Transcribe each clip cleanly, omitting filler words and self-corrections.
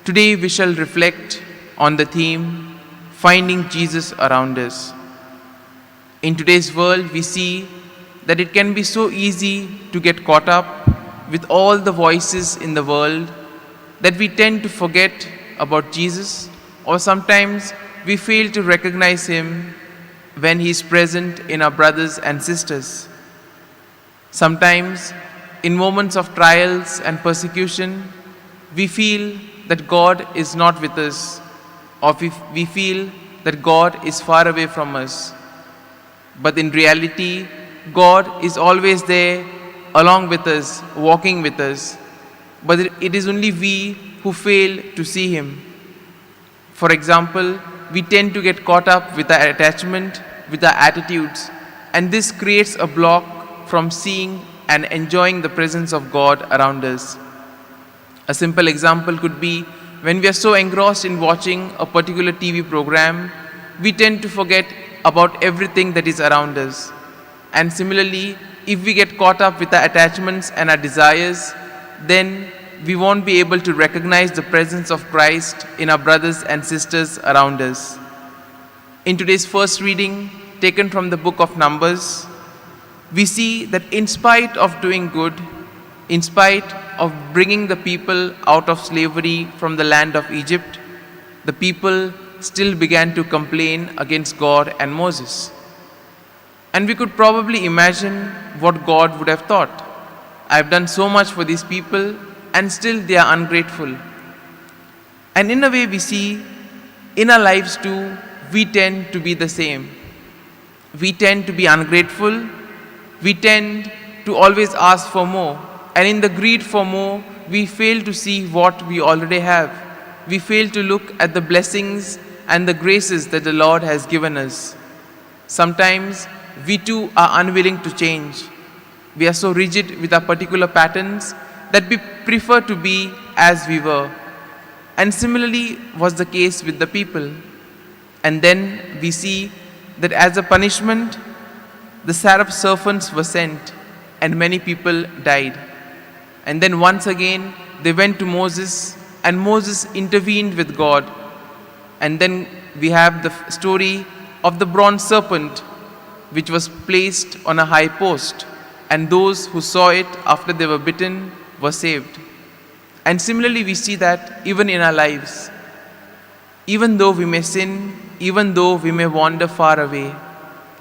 Today we shall reflect on the theme, Finding Jesus Around Us. In today's world, we see that it can be so easy to get caught up with all the voices in the world that we tend to forget about Jesus, or sometimes we fail to recognize Him when He is present in our brothers and sisters. Sometimes, in moments of trials and persecution, we feel that God is not with us, or we feel that God is far away from us. But in reality, God is always there along with us, walking with us. But it is only we who fail to see Him. For example, we tend to get caught up with our attachment, with our attitudes, and this creates a block from seeing and enjoying the presence of God around us. A simple example could be when we are so engrossed in watching a particular TV program, we tend to forget about everything that is around us. And similarly, if we get caught up with our attachments and our desires, then we won't be able to recognize the presence of Christ in our brothers and sisters around us. In today's first reading, taken from the book of Numbers, we see that in spite of doing good, in spite of bringing the people out of slavery from the land of Egypt, the people still began to complain against God and Moses. And we could probably imagine what God would have thought. I've done so much for these people and still they are ungrateful. And in a way we see in our lives too, we tend to be the same. We tend to be ungrateful. We tend to always ask for more. And in the greed for more, we fail to see what we already have. We fail to look at the blessings and the graces that the Lord has given us. Sometimes we too are unwilling to change. We are so rigid with our particular patterns that we prefer to be as we were. And similarly was the case with the people. And then we see that as a punishment, the seraph serpents were sent and many people died. And then once again they went to Moses and Moses intervened with God. And then we have the story of the bronze serpent which was placed on a high post, and those who saw it after they were bitten were saved. And similarly we see that even in our lives, even though we may sin, even though we may wander far away,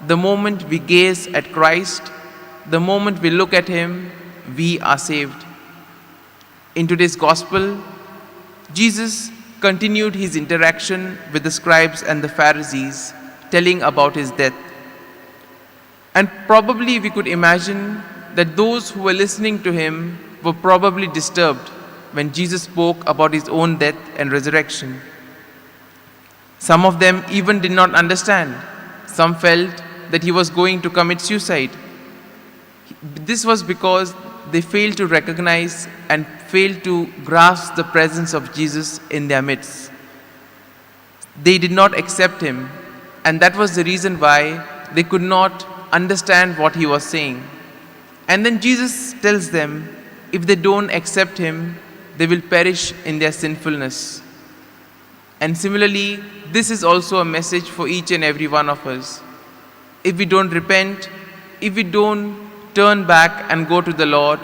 the moment we gaze at Christ, the moment we look at Him, we are saved. In today's gospel, Jesus continued His interaction with the scribes and the Pharisees, telling about His death. And probably we could imagine that those who were listening to Him were probably disturbed when Jesus spoke about His own death and resurrection. Some of them even did not understand. Some felt that He was going to commit suicide. This was because they failed to recognize and failed to grasp the presence of Jesus in their midst. They did not accept Him, and that was the reason why they could not understand what He was saying. And then Jesus tells them, if they don't accept Him, they will perish in their sinfulness. And similarly, this is also a message for each and every one of us. If we don't repent, if we don't turn back and go to the Lord,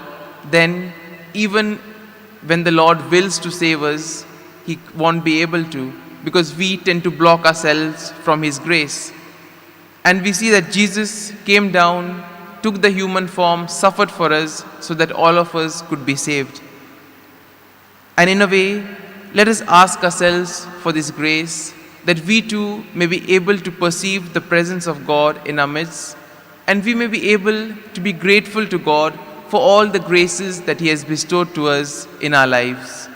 then even when the Lord wills to save us, He won't be able to, because we tend to block ourselves from His grace. And we see that Jesus came down, took the human form, suffered for us so that all of us could be saved. And in a way, let us ask ourselves for this grace, that we too may be able to perceive the presence of God in our midst, and we may be able to be grateful to God for all the graces that He has bestowed to us in our lives.